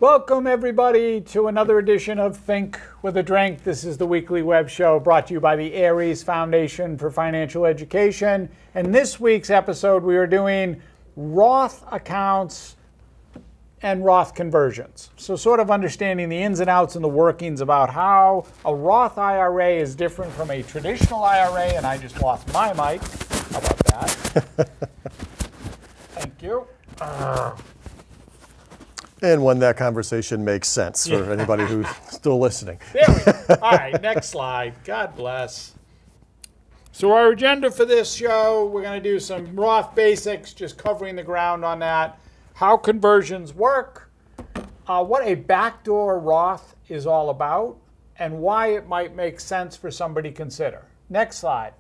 Welcome, everybody, to another edition of Think with a Drink. This is the weekly web show brought to you by the ARIES Foundation for Financial Education. And this week's episode, we are doing Roth accounts and Roth conversions. So sort of understanding the ins and outs and the workings about how a Roth IRA is different from a traditional IRA. And I just lost my mic. How about that? Thank you. And when that conversation makes sense for anybody who's still listening. There we go. All right, next slide. God bless. So our agenda for this show, we're going to do some Roth basics, just covering the ground on that, how conversions work, what a backdoor Roth is all about, and why it might make sense for somebody to consider. Next slide.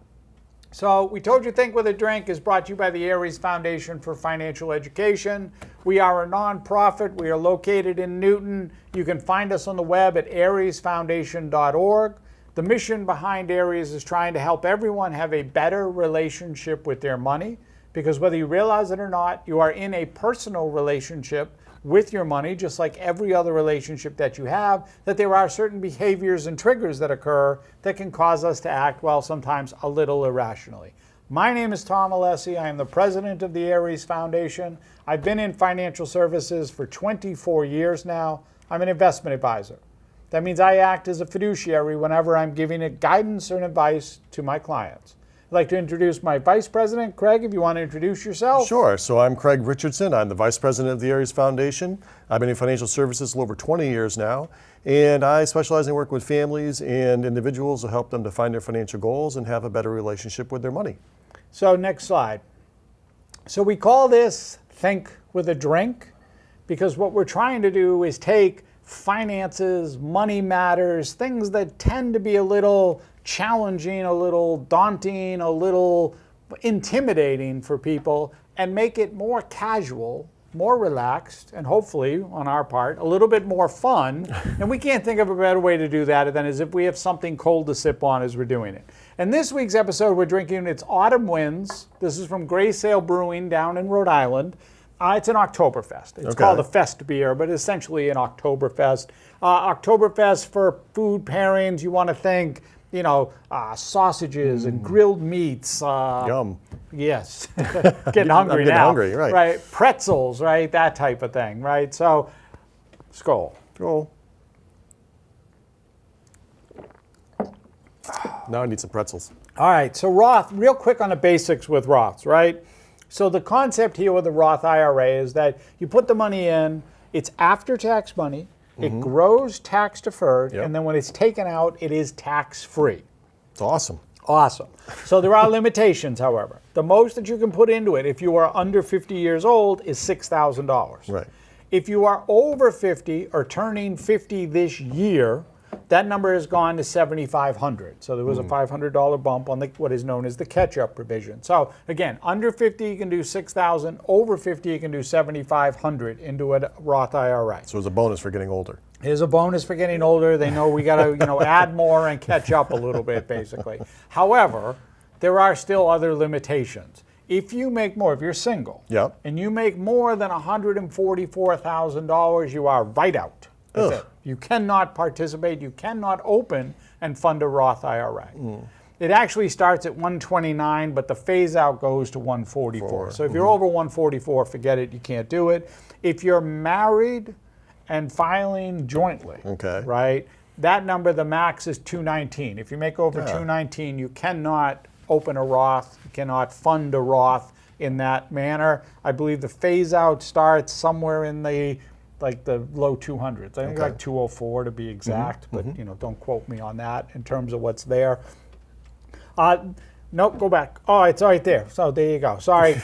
So we told you Think with a Drink is brought to you by the ARIES Foundation for Financial Education. We are a nonprofit. We are located in Newton. You can find us on the web at ariesfoundation.org. The mission behind ARIES is trying to help everyone have a better relationship with their money, because whether you realize it or not, you are in a personal relationship with your money, just like every other relationship that you have, that there are certain behaviors and triggers that occur that can cause us to act, well, sometimes a little irrationally. My name is Tom Alessi. I am the president of the ARIES Foundation. I've been in financial services for 24 years now. I'm an investment advisor. That means I act as a fiduciary whenever I'm giving guidance or advice to my clients. I'd like to introduce my vice president, Craig, if you want to introduce yourself. Sure. So I'm Craig Richardson. I'm the vice president of the ARIES Foundation. I've been in financial services a little over 20 years now, and I specialize in working with families and individuals to help them to find their financial goals and have a better relationship with their money. So next slide. So we call this Think with a Drink because what we're trying to do is take finances, money matters, things that tend to be a little challenging, a little daunting, a little intimidating for people, and make it more casual, more relaxed, and hopefully, on our part, a little bit more fun. And we can't think of a better way to do that than as if we have something cold to sip on as we're doing it. And this week's episode, we're drinking, it's Autumn Winds. This is from Gray Sail Brewing down in Rhode Island. It's an Oktoberfest. It's called a fest beer, but essentially an Oktoberfest. Oktoberfest for food pairings, you want to think, you know, sausages and grilled meats. Yum. Yes. Getting hungry now. Hungry, right. Right. Pretzels, right? That type of thing, right? So, skål. Skål. Now I need some pretzels. All right. So Roth, real quick on the basics with Roths, right? So the concept here with the Roth IRA is that you put the money in, it's after-tax money, it grows tax-deferred, and then when it's taken out, it is tax-free. It's awesome. Awesome. So there are limitations, however. The most that you can put into it if you are under 50 years old is $6,000. Right. If you are over 50 or turning 50 this year, that number has gone to $7,500. So there was a $500 bump on what is known as the catch-up provision. So again, under 50 you can do $6,000. Over 50 you can do $7,500 into a Roth IRA. So it's a bonus for getting older. Here's a bonus for getting older. They know we got to add more and catch up a little bit, basically. However, there are still other limitations. If you make more, if you're single, and you make more than $144,000, you are right out. That's it. You cannot participate, you cannot open and fund a Roth IRA. It actually starts at 129, but the phase out goes to 144. So if you're over 144, forget it, you can't do it. If you're married and filing jointly, right, that number, the max is 219. If you make over 219, you cannot open a Roth, you cannot fund a Roth in that manner. I believe the phase out starts somewhere in the low 200s. I think like 204 to be exact, but don't quote me on that in terms of what's there. Nope, go back. Oh, it's right there. So there you go. Sorry.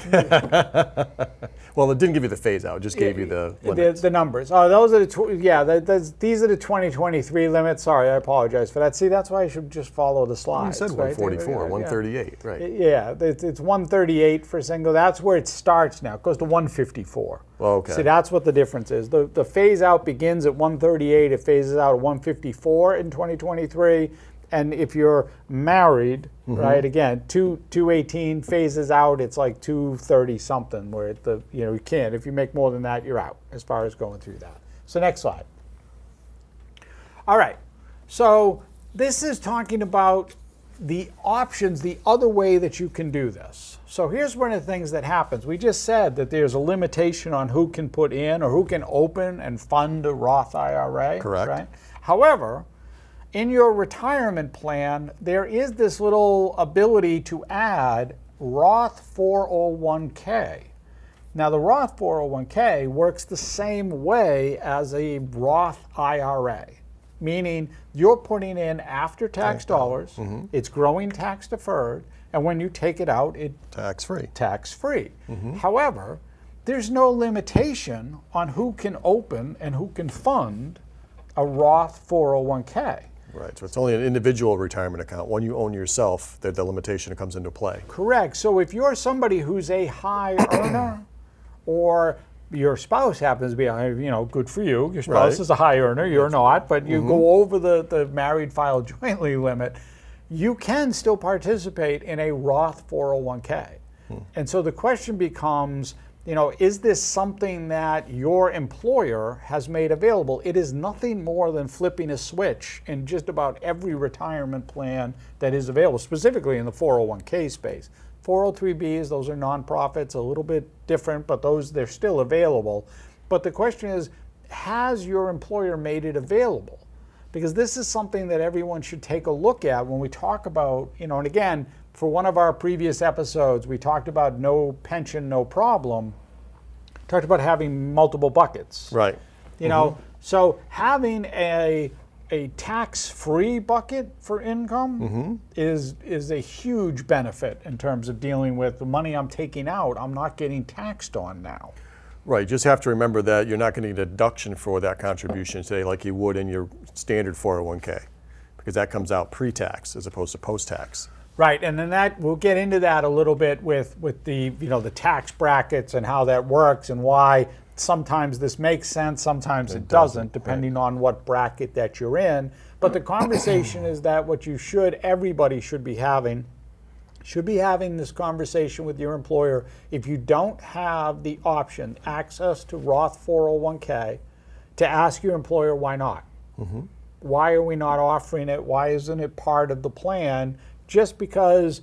Well, it didn't give you the phase out. It just gave you the limits. The numbers. Oh, those are these are the 2023 limits. Sorry, I apologize for that. See, that's why I should just follow the slides. You said 144, 138, right? Yeah, it's 138 for single. That's where it starts now. It goes to 154. Okay. See, that's what the difference is. The phase out begins at 138. It phases out at 154 in 2023. And if you're married, right, again, 218 phases out, it's like 230 something, where you can't. If you make more than that, you're out as far as going through that. So next slide. All right, so this is talking about the options, the other way that you can do this. So here's one of the things that happens. We just said that there's a limitation on who can put in or who can open and fund a Roth IRA. Correct. Right? However, in your retirement plan, there is this little ability to add Roth 401k. Now the Roth 401k works the same way as a Roth IRA, meaning you're putting in after-tax dollars, it's growing tax deferred, and when you take it out, it's Tax-free. tax-free. However, there's no limitation on who can open and who can fund a Roth 401k. Right, so it's only an individual retirement account. When you own yourself, the limitation comes into play. Correct. So if you're somebody who's a high earner, or your spouse happens to be, good for you. Your spouse Right. is a high earner, you're not, but you go over the married file jointly limit, you can still participate in a Roth 401k. And so the question becomes, is this something that your employer has made available? It is nothing more than flipping a switch in just about every retirement plan that is available, specifically in the 401k space. 403bs, those are nonprofits, a little bit different, but they're still available. But the question is, has your employer made it available? Because this is something that everyone should take a look at when we talk about, and again, for one of our previous episodes, we talked about no pension, no problem. Talked about having multiple buckets. Right. So having a tax-free bucket for income is a huge benefit in terms of dealing with the money I'm taking out, I'm not getting taxed on now. Right, you just have to remember that you're not going to get a deduction for that contribution today like you would in your standard 401k, because that comes out pre-tax as opposed to post-tax. Right, and then we'll get into that a little bit with the the tax brackets and how that works and why sometimes this makes sense, sometimes it doesn't, depending on what bracket that you're in. But the conversation is that what everybody should be having this conversation with your employer. If you don't have the option, access to Roth 401k, to ask your employer why not. Why are we not offering it? Why isn't it part of the plan? Just because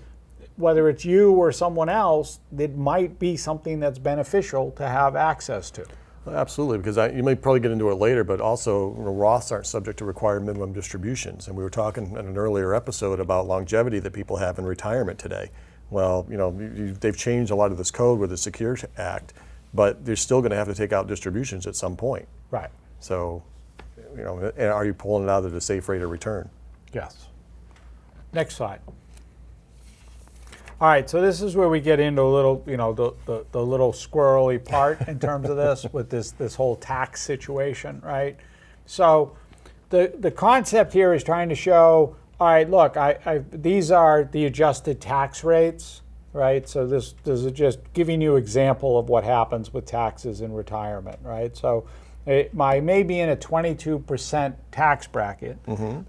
whether it's you or someone else, it might be something that's beneficial to have access to. Absolutely, because you may probably get into it later, but also Roths aren't subject to required minimum distributions. And we were talking in an earlier episode about longevity that people have in retirement today. Well, they've changed a lot of this code with the Secure Act, but they're still going to have to take out distributions at some point. Right. So, and are you pulling it out at a safe rate of return? Yes. Next slide. All right, so this is where we get into a little, the little squirrely part in terms of this with this whole tax situation, right? So the concept here is trying to show, all right, look, these are the adjusted tax rates, right? So this is just giving you example of what happens with taxes in retirement, right? So I may be in a 22% tax bracket,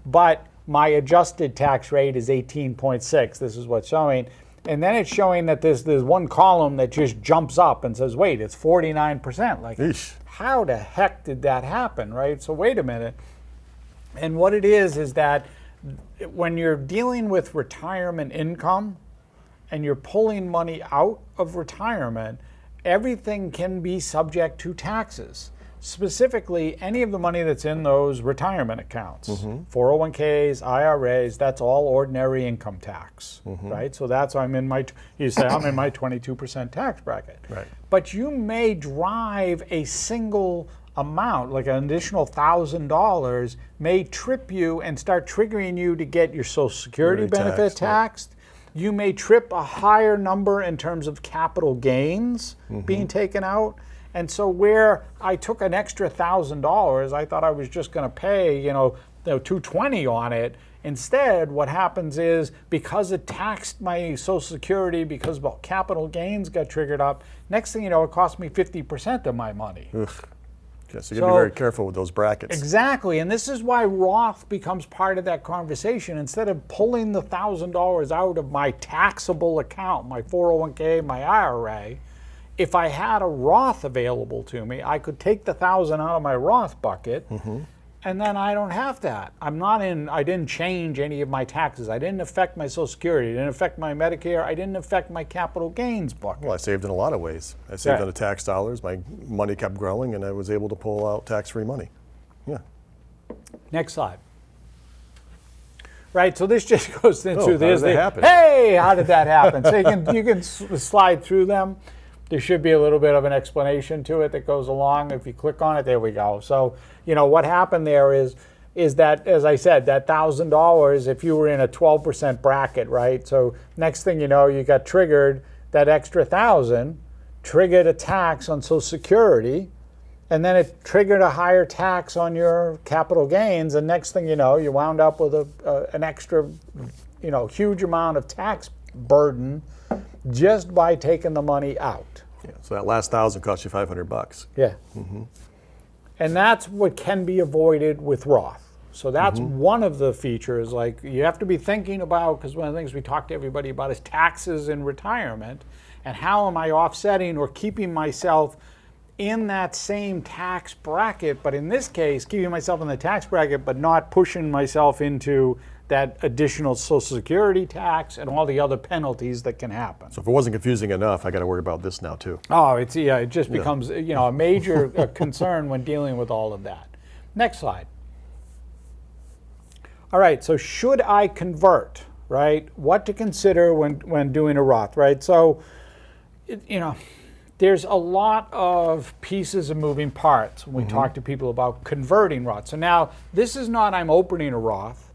but my adjusted tax rate is 18.6. This is what's showing. And then it's showing that there's one column that just jumps up and says, wait, it's 49%. Like, Eesh. How the heck did that happen, right? So wait a minute. And what it is that when you're dealing with retirement income and you're pulling money out of retirement, everything can be subject to taxes. Specifically, any of the money that's in those retirement accounts, 401ks, IRAs, that's all ordinary income tax, right? So that's why I'm in my 22% tax bracket. Right. But you may drive a single amount, like an additional $1,000, may trip you and start triggering you to get your Social Security benefit taxed. You may trip a higher number in terms of capital gains being taken out. And so where I took an extra $1,000, I thought I was just going to pay, $220 on it. Instead, what happens is because it taxed my Social Security, because capital gains got triggered up, next thing you know, it cost me 50% of my money. Ugh. Okay, so you got to be very careful with those brackets. Exactly, and this is why Roth becomes part of that conversation. Instead of pulling the $1,000 out of my taxable account, my 401k, my IRA, If I had a Roth available to me, I could take the $1,000 out of my Roth bucket, and then I don't have that. I didn't change any of my taxes. I didn't affect my Social Security. I didn't affect my Medicare. I didn't affect my capital gains bucket. Well, I saved in a lot of ways. I saved on the tax dollars. My money kept growing, and I was able to pull out tax-free money. Yeah. Next slide. Right, so this just goes into how did this. that happen? Hey, how did that happen? So you can slide through them. There should be a little bit of an explanation to it that goes along. If you click on it, there we go. So, what happened there is that, as I said, that $1,000, if you were in a 12% bracket, right? So next thing you know, you got triggered, that extra 1,000 triggered a tax on Social Security, and then it triggered a higher tax on your capital gains, and next thing you know, you wound up with an extra, huge amount of tax burden just by taking the money out. Yeah. So that last 1,000 cost you $500. Yeah. And that's what can be avoided with Roth. So that's one of the features. Like, you have to be thinking about, because one of the things we talk to everybody about is taxes in retirement, and how am I offsetting or keeping myself in that same tax bracket, but in this case, keeping myself in the tax bracket, but not pushing myself into that additional Social Security tax and all the other penalties that can happen. So if it wasn't confusing enough, I got to worry about this now too. Oh, it just becomes a major concern when dealing with all of that. Next slide. All right, so should I convert, right? What to consider when doing a Roth, right? So, there's a lot of pieces and moving parts when we talk to people about converting Roth. So now, this is not I'm opening a Roth.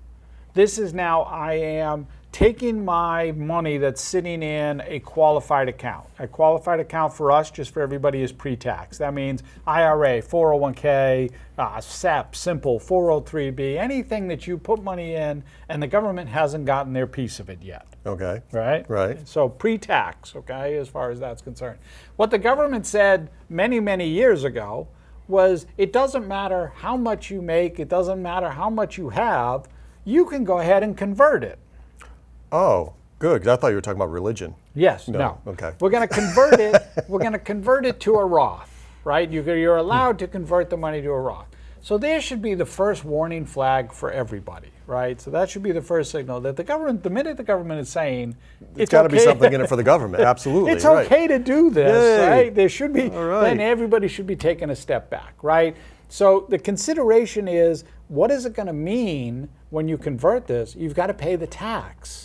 This is now I am taking my money that's sitting in a qualified account. A qualified account for us, just for everybody, is pre-tax. That means IRA, 401k, SEP, simple, 403b, anything that you put money in and the government hasn't gotten their piece of it yet. Okay. Right? Right. So pre-tax, okay, as far as that's concerned. What the government said many, many years ago was it doesn't matter how much you make, it doesn't matter how much you have, you can go ahead and convert it. Oh, good. 'Cause I thought you were talking about religion. Yes. No. Okay. We're going to convert it. We're going to convert it to a Roth, right? You're allowed to convert the money to a Roth. So there should be the first warning flag for everybody, right? So that should be the first signal that the minute the government is saying It's got to be something in it for the government. Absolutely. It's okay to do this, Yay. right? There should be. All right. Then everybody should be taking a step back, right? So the consideration is, what is it going to mean when you convert this? You've got to pay the tax.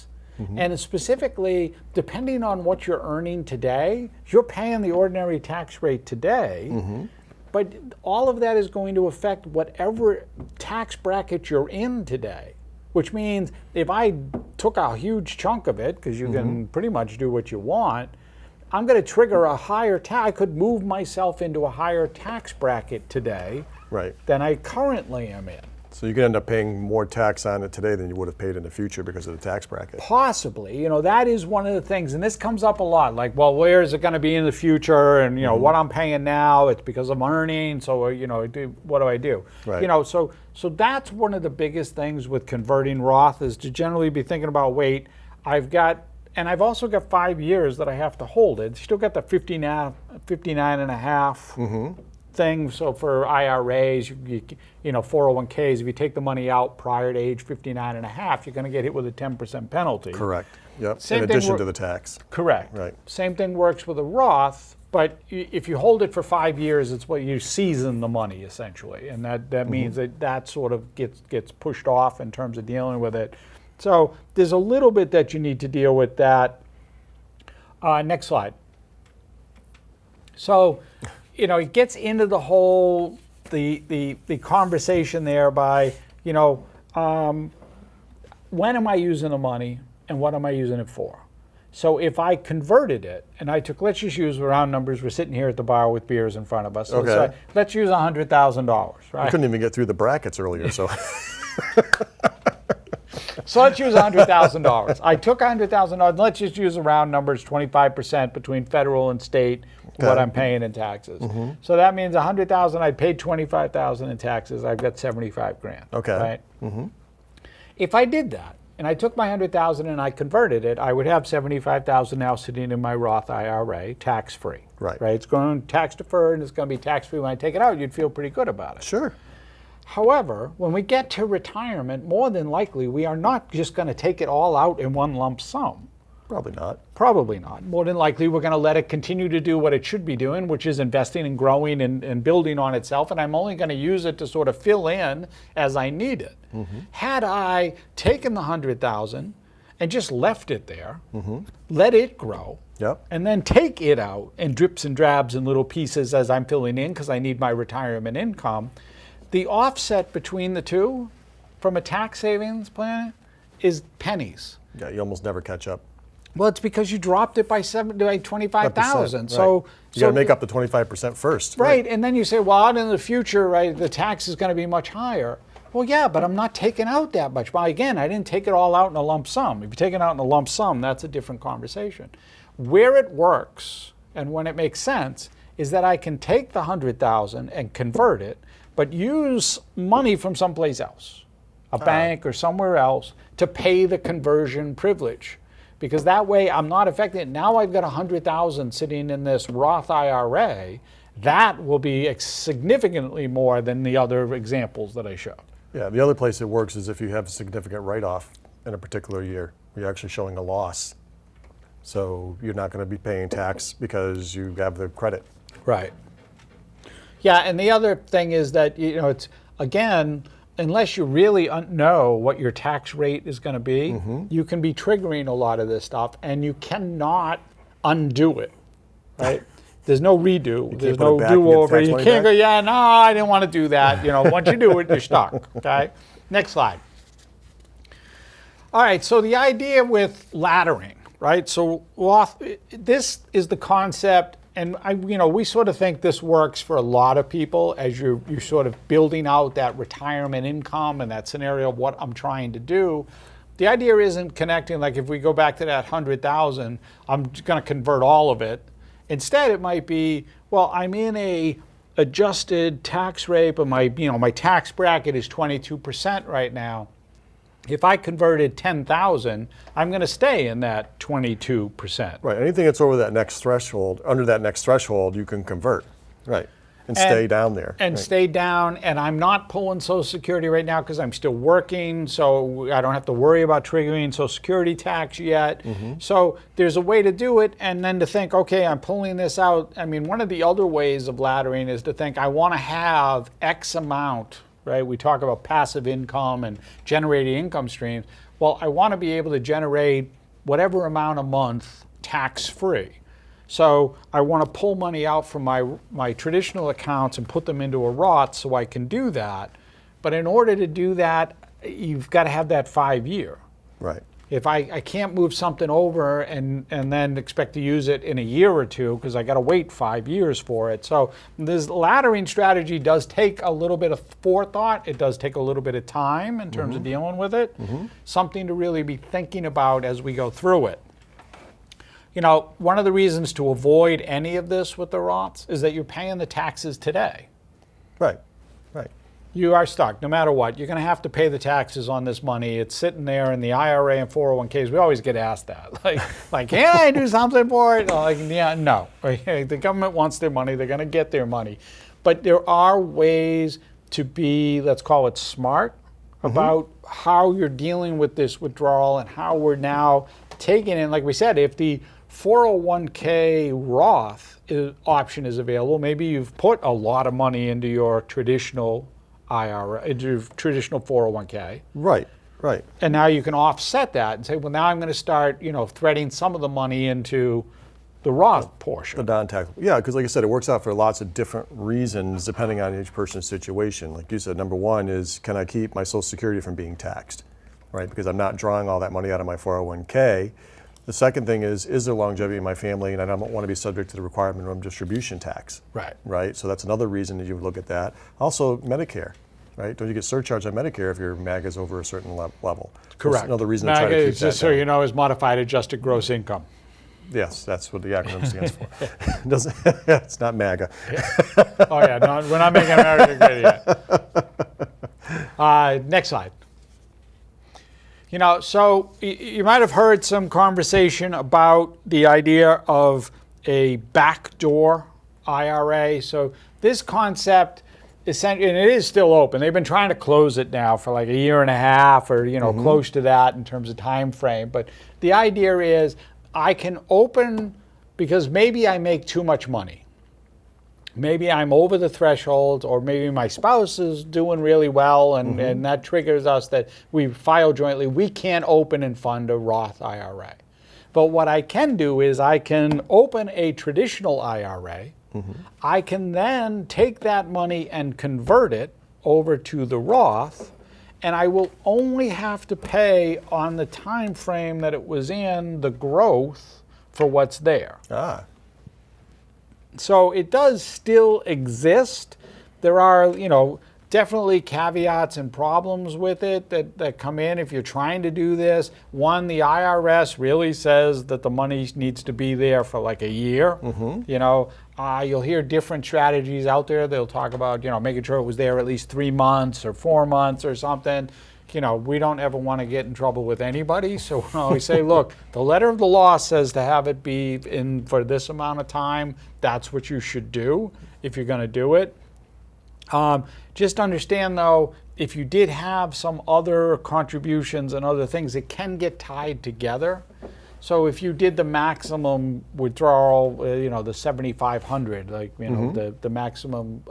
And specifically, depending on what you're earning today, you're paying the ordinary tax rate today, but all of that is going to affect whatever tax bracket you're in today, which means if I took a huge chunk of it, because you can pretty much do what you want, I'm going to trigger a higher tax. I could move myself into a higher tax bracket today than I currently am in. So you could end up paying more tax on it today than you would have paid in the future because of the tax bracket. Possibly. That is one of the things, and this comes up a lot, like, well, where is it going to be in the future? And, what I'm paying now, it's because I'm earning, so, what do I do? Right. So that's one of the biggest things with converting Roth is to generally be thinking about, wait, I've also got 5 years that I have to hold it. Still got the 59 and a half thing. So for IRAs, 401ks, if you take the money out prior to age 59 and a half, you're going to get hit with a 10% penalty. Correct. Yep. Same in thing addition to the tax. Correct. Right. Same thing works with a Roth, but if you hold it for 5 years, it's what you season the money essentially, and that means that sort of gets pushed off in terms of dealing with it. So there's a little bit that you need to deal with that. Next slide. So, it gets into the whole the conversation there by, when am I using the money and what am I using it for? So if I converted it and I took, let's just use round numbers. We're sitting here at the bar with beers in front of us. So Okay. let's use $100,000, right? I couldn't even get through the brackets earlier, so. So let's use $100,000. I took $100,000. Let's just use the round numbers, 25% between federal and state, what I'm paying in taxes. So that means $100,000. I paid $25,000 in taxes. I've got $75,000. Okay. Right. If I did that, and I took my 100,000 and I converted it, I would have 75,000 now sitting in my Roth IRA, tax-free. Right. It's going tax deferred and it's going to be tax-free when I take it out. You'd feel pretty good about it. Sure. However, when we get to retirement, more than likely, we are not just going to take it all out in one lump sum. Probably not. Probably not. More than likely, we're going to let it continue to do what it should be doing, which is investing and growing and building on itself, and I'm only going to use it to sort of fill in as I need it. Had I taken the 100,000 and just left it there, let it grow, Yep. and then take it out in drips and drabs and little pieces as I'm filling in because I need my retirement income, the offset between the two from a tax savings plan is pennies. Yeah, you almost never catch up. Well, it's because you dropped it by 25,000. Right. So you got to make up the 25% first. Right, and then you say, well, out in the future, right, the tax is going to be much higher. Well, yeah, but I'm not taking out that much. Well, again, I didn't take it all out in a lump sum. If you take it out in a lump sum, that's a different conversation. Where it works and when it makes sense is that I can take the 100,000 and convert it, but use money from someplace else, a bank or somewhere else, to pay the conversion privilege. Because that way I'm not affected. Now I've got 100,000 sitting in this Roth IRA. That will be significantly more than the other examples that I showed. Yeah, the other place it works is if you have a significant write-off in a particular year. You're actually showing a loss. So you're not going to be paying tax because you have the credit. Right. Yeah, and the other thing is that, it's, again, unless you really know what your tax rate is going to be, you can be triggering a lot of this stuff, and you cannot undo it, right? There's no redo. There's no do-over. You can't go, yeah, no, I didn't want to do that. Once you do it, you're stuck, okay? Next slide. All right, so the idea with laddering, right? So this is the concept, and we sort of think this works for a lot of people as you're sort of building out that retirement income and that scenario of what I'm trying to do. The idea isn't connecting, like if we go back to that 100,000, I'm going to convert all of it. Instead, it might be, well, I'm in a adjusted tax rate, but my tax bracket is 22% right now. If I converted 10,000, I'm going to stay in that 22%. Right. Anything that's over that next threshold, under that next threshold, you can convert. Right. And stay down there. And stay down. And I'm not pulling Social Security right now because I'm still working, so I don't have to worry about triggering Social Security tax yet. So there's a way to do it, and then to think, okay, I'm pulling this out. I mean, one of the other ways of laddering is to think I want to have X amount. Right? We talk about passive income and generating income streams. Well, I want to be able to generate whatever amount a month tax-free. So I want to pull money out from my traditional accounts and put them into a Roth so I can do that. But in order to do that, you've got to have that 5-year. Right. If I can't move something over and then expect to use it in a year or two because I got to wait 5 years for it. So this laddering strategy does take a little bit of forethought. It does take a little bit of time in terms of dealing with it. Something to really be thinking about as we go through it. One of the reasons to avoid any of this with the Roths is that you're paying the taxes today. Right. Right. You are stuck no matter what. You're going to have to pay the taxes on this money. It's sitting there in the IRA and 401ks. We always get asked that. Like, can I do something for it? Like, yeah, no. The government wants their money. They're going to get their money. But there are ways to be, let's call it smart, about how you're dealing with this withdrawal and how we're now taking it. Like we said, if the 401k Roth option is available, maybe you've put a lot of money into your traditional IRA, into traditional 401k. Right, right. And now you can offset that and say, well, now I'm going to start, threading some of the money into the Roth portion. The non-taxable. Yeah, because like I said, it works out for lots of different reasons depending on each person's situation. Like you said, number one is, can I keep my Social Security from being taxed? Right, because I'm not drawing all that money out of my 401k. The second thing is there longevity in my family, and I don't want to be subject to the requirement of minimum distribution tax. Right. Right. So that's another reason that you would look at that. Also, Medicare. Right. Don't you get surcharged on Medicare if your MAG is over a certain level? Correct. That's another reason to try to keep that just so you know, is modified adjusted gross income. Yes, that's what the acronym stands for. It's not MAGA. Oh yeah, no, we're not making America great yet. Next slide. You know, so you might have heard some conversation about the idea of a backdoor IRA. So this concept, essentially, and it is still open. They've been trying to close it now for like a year and a half, or close to that in terms of time frame. But the idea is, I can open because maybe I make too much money. Maybe I'm over the threshold, or maybe my spouse is doing really well, and that triggers us that we file jointly. We can't open and fund a Roth IRA. But what I can do is I can open a traditional IRA. I can then take that money and convert it over to the Roth, and I will only have to pay on the time frame that it was in the growth for what's there. Ah. So it does still exist. There are, definitely caveats and problems with it that come in if you're trying to do this. One, the IRS really says that the money needs to be there for like a year. You'll hear different strategies out there. They'll talk about, making sure it was there at least 3 months or 4 months or something. We don't ever want to get in trouble with anybody. So we always say, look, the letter of the law says to have it be in for this amount of time. That's what you should do if you're going to do it. Just understand, though, if you did have some other contributions and other things, it can get tied together. So if you did the maximum withdrawal, the 7,500, like the maximum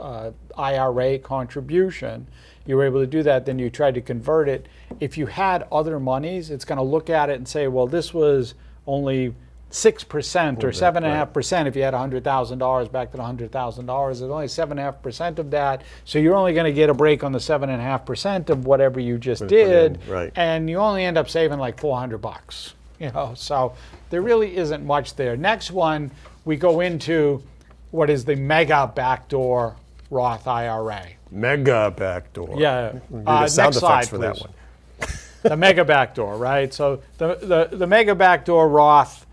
IRA contribution, you were able to do that. Then you tried to convert it. If you had other monies, it's going to look at it and say, well, this was only 6% or 7.5%. If you had $100,000 back to the $100,000, it's only 7.5% of that. So you're only going to get a break on the 7.5% of whatever you just did, and you only end up saving like $400. So there really isn't much there. Next one, we go into what is the mega backdoor Roth IRA. Mega backdoor. Yeah. Next sound slide, effects for that one. The mega backdoor, right? So the mega backdoor Roth,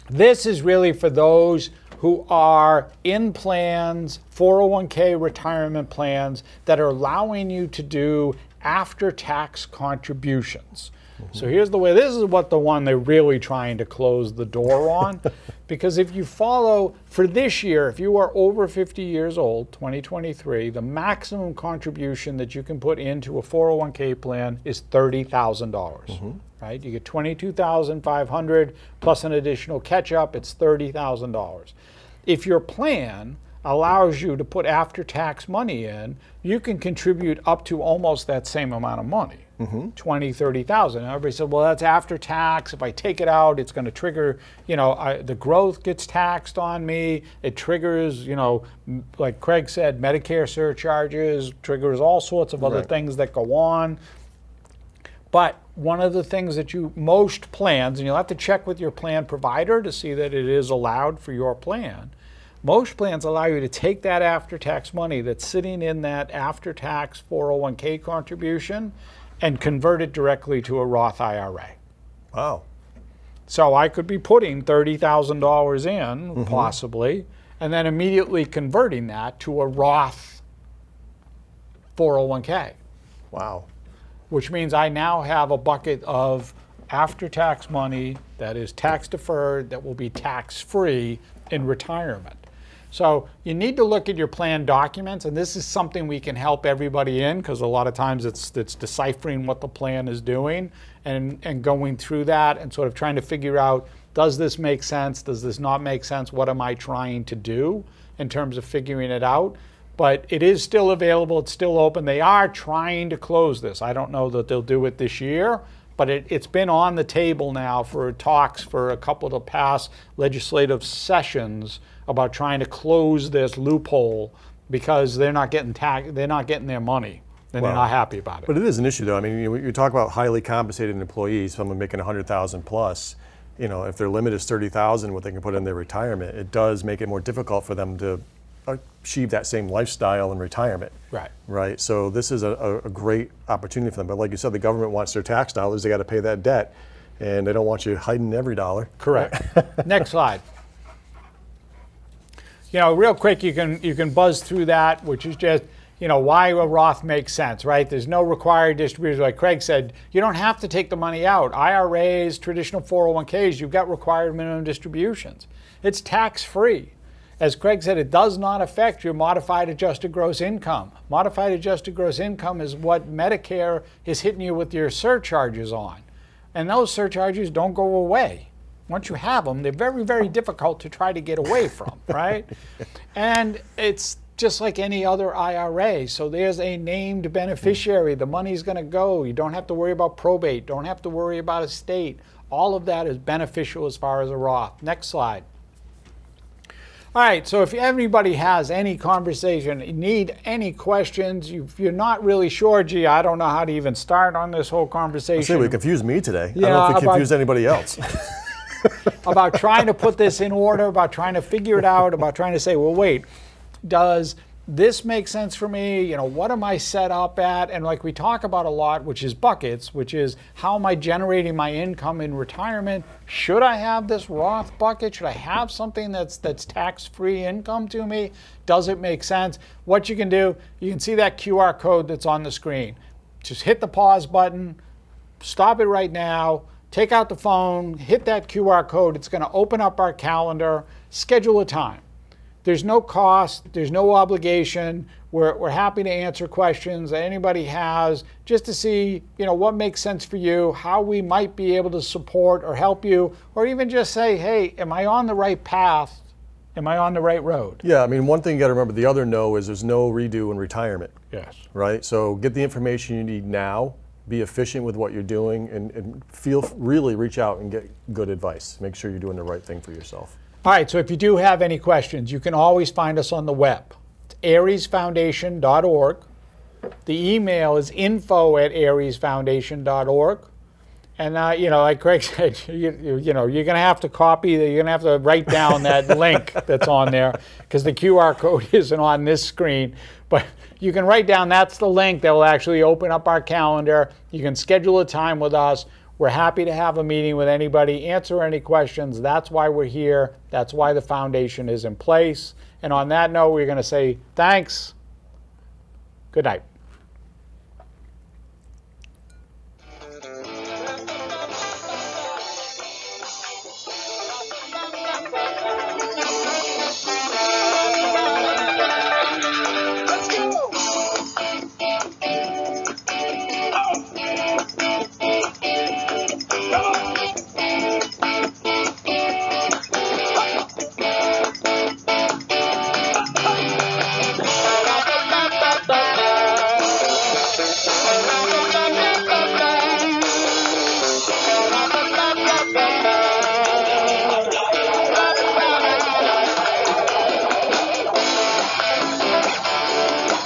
this is really for those who are in plans, 401k retirement plans, that are allowing you to do after-tax contributions. So here's the way, this is what the one they're really trying to close the door on. Because if you follow, for this year, if you are over 50 years old, 2023, the maximum contribution that you can put into a 401k plan is $30,000. Right? You get $22,500 plus an additional catch-up, it's $30,000. If your plan allows you to put after-tax money in, you can contribute up to almost that same amount of money. 20, 30,000. Everybody said, well, that's after tax. If I take it out, it's going to trigger, the growth gets taxed on me. It triggers, like Craig said, Medicare surcharges, triggers all sorts of other things that go on. But one of the things that most plans, and you'll have to check with your plan provider to see that it is allowed for your plan. Most plans allow you to take that after-tax money that's sitting in that after-tax 401k contribution and convert it directly to a Roth IRA. Wow. So I could be putting $30,000 in, possibly, and then immediately converting that to a Roth 401k. Wow. Which means I now have a bucket of after-tax money that is tax-deferred, that will be tax-free in retirement. So you need to look at your plan documents, and this is something we can help everybody in, because a lot of times it's deciphering what the plan is doing and going through that and sort of trying to figure out, does this make sense? Does this not make sense? What am I trying to do in terms of figuring it out? But it is still available. It's still open. They are trying to close this. I don't know that they'll do it this year, but it's been on the table now for talks for a couple of the past legislative sessions about trying to close this loophole because they're not getting their money, and they're not happy about it. But it is an issue, though. I mean, you talk about highly compensated employees, someone making $100,000 plus. If their limit is $30,000, what they can put in their retirement, it does make it more difficult for them to achieve that same lifestyle in retirement. Right. So this is a great opportunity for them. But like you said, the government wants their tax dollars. They got to pay that debt, and they don't want you hiding every dollar. Correct. Next slide. Real quick, you can buzz through that, which is just, why a Roth makes sense, right? There's no required distribution. Like Craig said, you don't have to take the money out. IRAs, traditional 401ks, you've got required minimum distributions. It's tax-free. As Craig said, it does not affect your modified adjusted gross income. Modified adjusted gross income is what Medicare is hitting you with your surcharges on. And those surcharges don't go away. Once you have them, they're very, very difficult to try to get away from, right? And it's just like any other IRA. So there's a named beneficiary. The money's going to go. You don't have to worry about probate. Don't have to worry about estate. All of that is beneficial as far as a Roth. Next slide. All right, so if anybody has any conversation, need any questions, if you're not really sure, gee, I don't know how to even start on this whole conversation. I say we confused me today. I don't know if we confused anybody else. About trying to put this in order, about trying to figure it out, about trying to say, well, wait, does this make sense for me? What am I set up at? And like we talk about a lot, which is buckets, which is how am I generating my income in retirement? Should I have this Roth bucket? Should I have something that's tax-free income to me? Does it make sense? What you can do, you can see that QR code that's on the screen. Just hit the pause button, stop it right now, take out the phone, hit that QR code. It's going to open up our calendar, schedule a time. There's no cost, there's no obligation. We're happy to answer questions that anybody has just to see, what makes sense for you, how we might be able to support or help you, or even just say, hey, am I on the right path? Am I on the right road? Yeah, one thing you got to remember, the other no is there's no redo in retirement. Yes. Right? So get the information you need now, be efficient with what you're doing, and really reach out and get good advice. Make sure you're doing the right thing for yourself. All right, so if you do have any questions, you can always find us on the web. It's ariesfoundation.org. The email is info@ariesfoundation.org. And, like Craig said, you're going to have to you're going to have to write down that link that's on there because the QR code isn't on this screen. But you can write down that's the link that will actually open up our calendar. You can schedule a time with us. We're happy to have a meeting with anybody, answer any questions. That's why we're here. That's why the foundation is in place. And on that note, we're going to say thanks. Good night.